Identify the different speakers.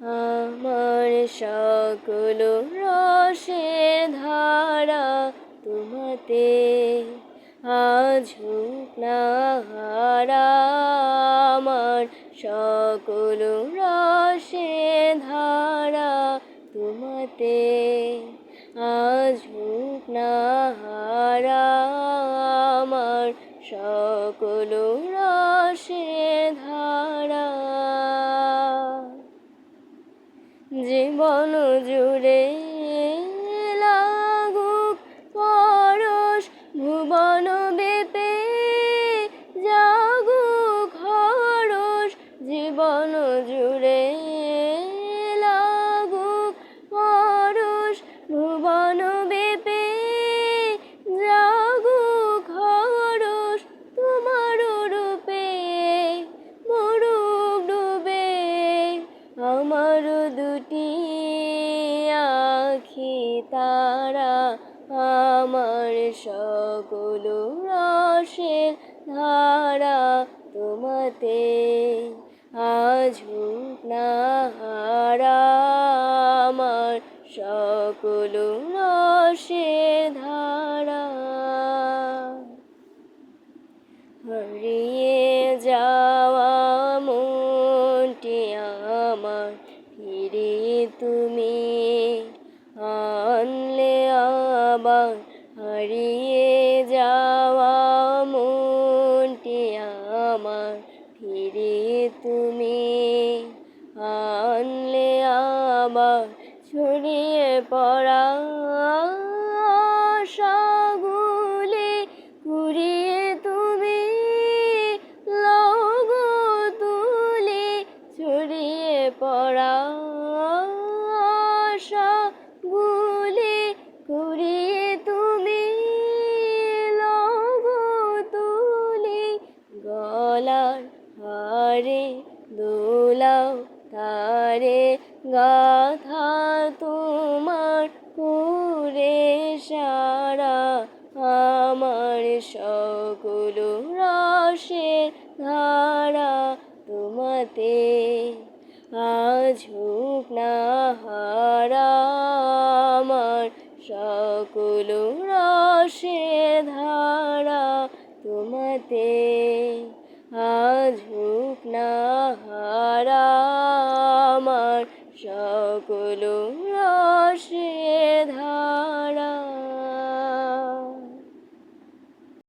Speaker 1: আমার সকল রসের ধারা তোমাতে আজ হোক না হারা। আমার সকল রসের ধারা তোমাতে আজ হোক না হারা। আমার সকল রসের ধারা জীবন জুড়ে লাগুক পরশ, ভুবন বেপে জাগুক হরষ। জীবন জুড়ে লাগুক পরশ, ভুবন বেপে জাগুক হরষ। তোমার রূপে মরুক ডুবে আমার দুটি আখি তারা। আমার সকল রসের ধারা তোমাতে আজ হোক না হারা। আমার সকল রসের ধারা হারিয়ে যাওয়া মনটি আমার ফিরিয়ে তুমি আনলে আবার। হারিয়ে যাওয়া মনটি আমার ফিরিয়ে তুমি আনলে আবার। ছড়িয়ে পড়া আশাগুলি কুড়িয়ে তুমি লগো তুলি। ছড়িয়ে পড়া আশাগুলি কুড়িয়ে তুমি লগো তুলি। গলার হারে দোলাও তারে গাথা তোমার পুরে সারা। আমার সকল রসের ধারা তোমাতে আজ হোক না হারা। আমার সকল রসের ধারা তোমাতে আজ হোক না হারা। আমার সকল রসের ধারা।